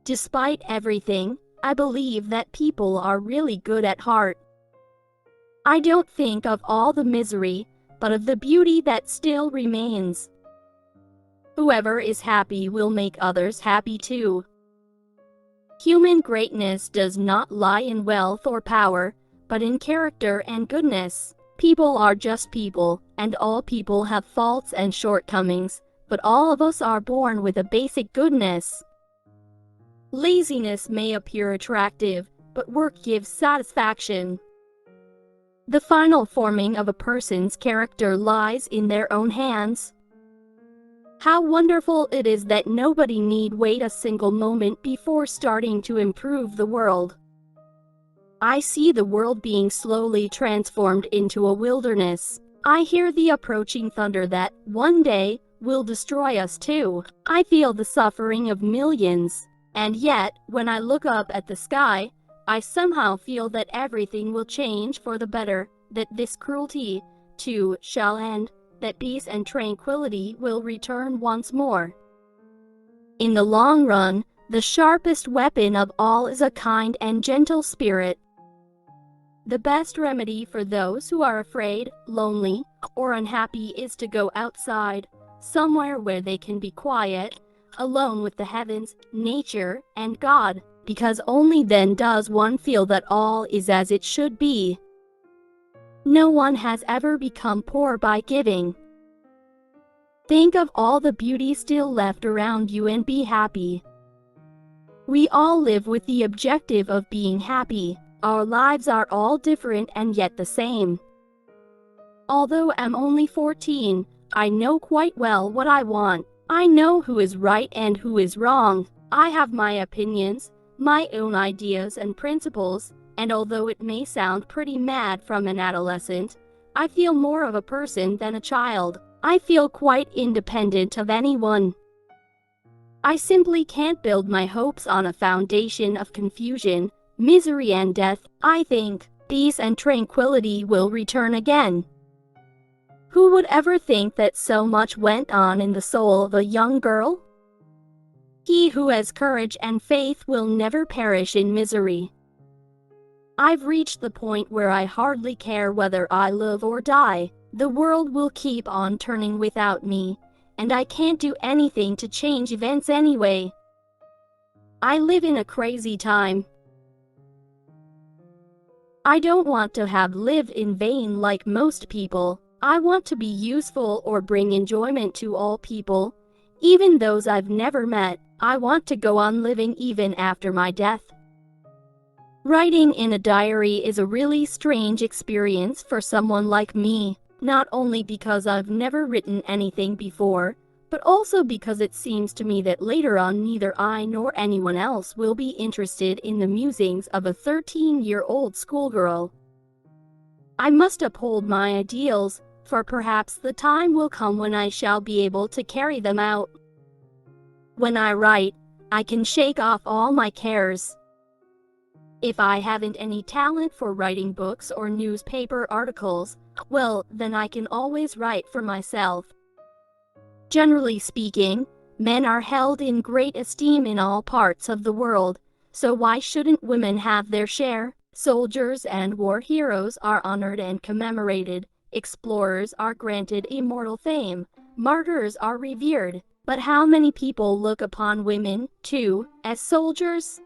Despite everything, I believe that people are really good at heart. I don't think of all the misery, but of the beauty that still remains. Whoever is happy will make others happy too. Human greatness does not lie in wealth or power, but in character and goodness. People are just people, and all people have faults and shortcomings, but all of us are born with a basic goodness. Laziness may appear attractive, but work gives satisfaction. The final forming of a person's character lies in their own hands. How wonderful it is that nobody need wait a single moment before starting to improve the world. I see the world being slowly transformed into a wilderness. I hear the approaching thunder that, one day, will destroy us too. I feel the suffering of millions. And yet, when I look up at the sky, I somehow feel that everything will change for the better, that this cruelty, too, shall end, that peace and tranquility will return once more. In the long run, the sharpest weapon of all is a kind and gentle spirit. The best remedy for those who are afraid, lonely, or unhappy is to go outside, somewhere where they can be quiet, alone with the heavens, nature, and God, because only then does one feel that all is as it should be. No one has ever become poor by giving. Think of all the beauty still left around you and be happy. We all live with the objective of being happy. Our lives are all different and yet the same. Although I'm only 14, I know quite well what I want. I know who is right and who is wrong. I have my opinions, my own ideas and principles, and although it may sound pretty mad from an adolescent, I feel more of a person than a child. I feel quite independent of anyone. I simply can't build my hopes on a foundation of confusion, misery and death. I think peace and tranquility will return again. Who would ever think that so much went on in the soul of a young girl? He who has courage and faith will never perish in misery. I've reached the point where I hardly care whether I live or die. The world will keep on turning without me, and I can't do anything to change events anyway. I live in a crazy time. I don't want to have lived in vain like most people. I want to be useful or bring enjoyment to all people, even those I've never met. I want to go on living even after my death. Writing in a diary is a really strange experience for someone like me, not only because I've never written anything before, but also because it seems to me that later on neither I nor anyone else will be interested in the musings of a 13-year-old schoolgirl. I must uphold my ideals, for perhaps the time will come when I shall be able to carry them out. When I write, I can shake off all my cares. If I haven't any talent for writing books or newspaper articles, well, then I can always write for myself. Generally speaking, men are held in great esteem in all parts of the world, so why shouldn't women have their share? Soldiers and war heroes are honored and commemorated, explorers are granted immortal fame, martyrs are revered, but how many people look upon women, too, as soldiers?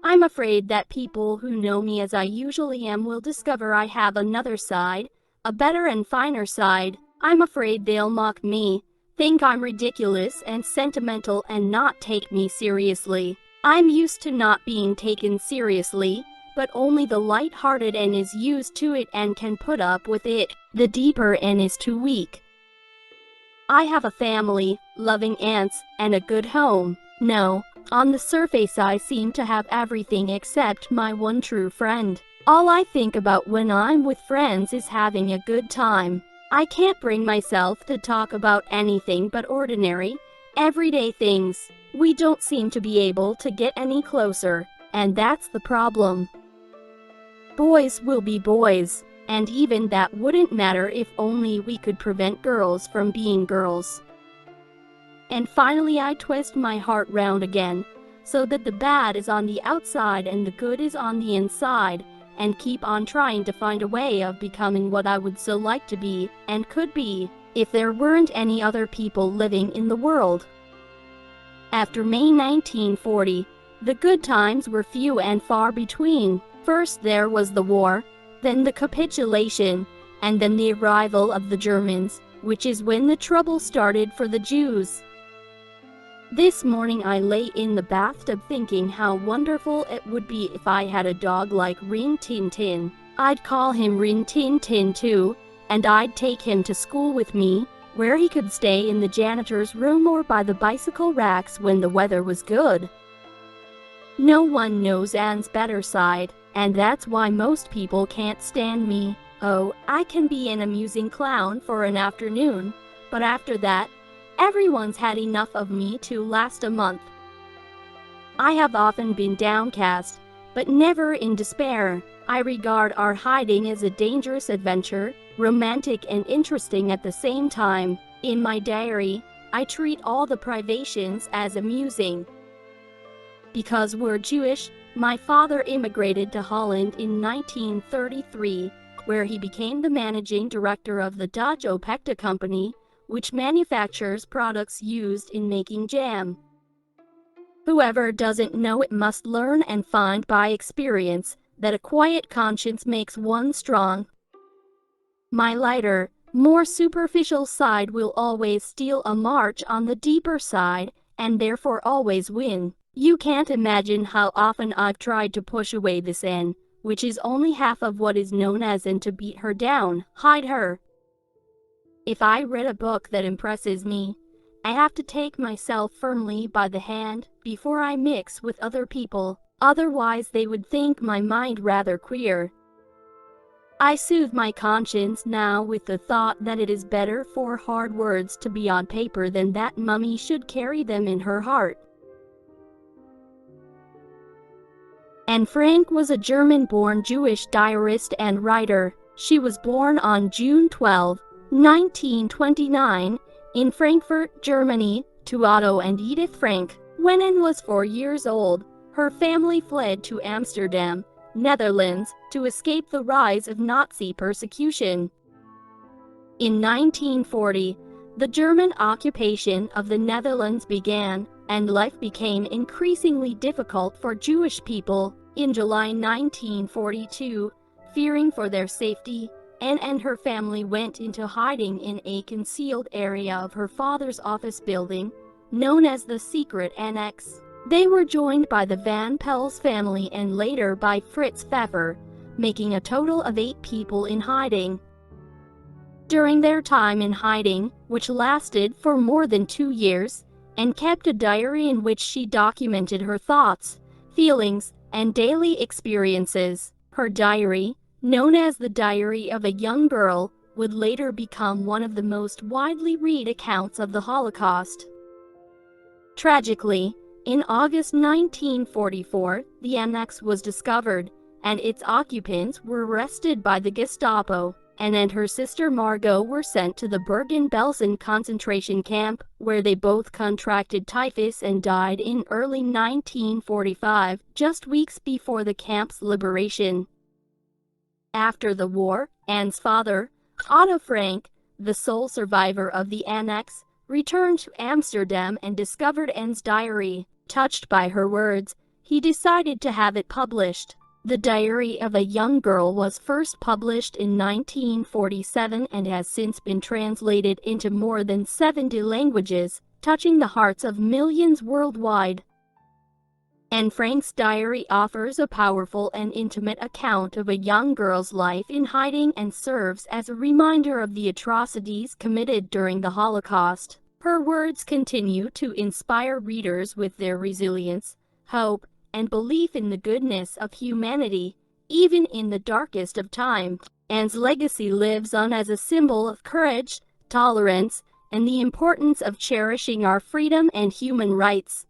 I'm afraid that people who know me as I usually am will discover I have another side, a better and finer side. I'm afraid they'll mock me, think I'm ridiculous and sentimental and not take me seriously. I'm used to not being taken seriously, but only the light-hearted N is used to it and can put up with it. The deeper N is too weak. I have a family, loving aunts, and a good home. No, on the surface I seem to have everything except my one true friend. All I think about when I'm with friends is having a good time. I can't bring myself to talk about anything but ordinary, everyday things. We don't seem to be able to get any closer, and that's the problem. Boys will be boys, and even that wouldn't matter if only we could prevent girls from being girls. And finally I twist my heart round again. so that the bad is on the outside and the good is on the inside, and keep on trying to find a way of becoming what I would so like to be, and could be, if there weren't any other people living in the world. After May 1940, the good times were few and far between. First there was the war, then the capitulation, and then the arrival of the Germans, which is when the trouble started for the Jews. This morning I lay in the bathtub thinking how wonderful it would be if I had a dog like Rin Tin Tin. I'd call him Rin Tin Tin too, and I'd take him to school with me, where he could stay in the janitor's room or by the bicycle racks when the weather was good. No one knows Anne's better side, and that's why most people can't stand me. Oh, I can be an amusing clown for an afternoon, but after that, everyone's had enough of me to last a month. I have often been downcast, but never in despair. I regard our hiding as a dangerous adventure, romantic and interesting at the same time. In my diary, I treat all the privations as amusing. Because we're Jewish, my father immigrated to Holland in 1933, where he became the managing director of the Dutch Opekta company, which manufactures products used in making jam. Whoever doesn't know it must learn and find by experience that a quiet conscience makes one strong. My lighter, more superficial side will always steal a march on the deeper side, and therefore always win. You can't imagine how often I've tried to push away this N, which is only half of what is known as N, to beat her down, hide her. If I read a book that impresses me, I have to take myself firmly by the hand before I mix with other people, otherwise they would think my mind rather queer. I soothe my conscience now with the thought that it is better for hard words to be on paper than that mummy should carry them in her heart. Anne Frank was a German-born Jewish diarist and writer. She was born on June 12, 1929, in Frankfurt, Germany, to Otto and Edith Frank. When Anne was 4 years old, her family fled to Amsterdam, Netherlands, to escape the rise of Nazi persecution. In 1940, the German occupation of the Netherlands began, and life became increasingly difficult for Jewish people. In July 1942, fearing for their safety, Anne and her family went into hiding in a concealed area of her father's office building, known as the Secret Annex. They were joined by the Van Pels family and later by Fritz Pfeffer, making a total of 8 people in hiding. During their time in hiding, which lasted for more than 2 years, Anne kept a diary in which she documented her thoughts, feelings, and daily experiences. Her diary, known as the Diary of a Young Girl, would later become one of the most widely read accounts of the Holocaust. Tragically, in August 1944, the annex was discovered, and its occupants were arrested by the Gestapo. Anne and her sister Margot were sent to the Bergen-Belsen concentration camp, where they both contracted typhus and died in early 1945, just weeks before the camp's liberation. After the war, Anne's father, Otto Frank, the sole survivor of the annex, returned to Amsterdam and discovered Anne's diary. Touched by her words, he decided to have it published. The Diary of a Young Girl was first published in 1947 and has since been translated into more than 70 languages, touching the hearts of millions worldwide. Anne Frank's diary offers a powerful and intimate account of a young girl's life in hiding and serves as a reminder of the atrocities committed during the Holocaust. Her words continue to inspire readers with their resilience, hope, and belief in the goodness of humanity, even in the darkest of time. Anne's legacy lives on as a symbol of courage, tolerance, and the importance of cherishing our freedom and human rights.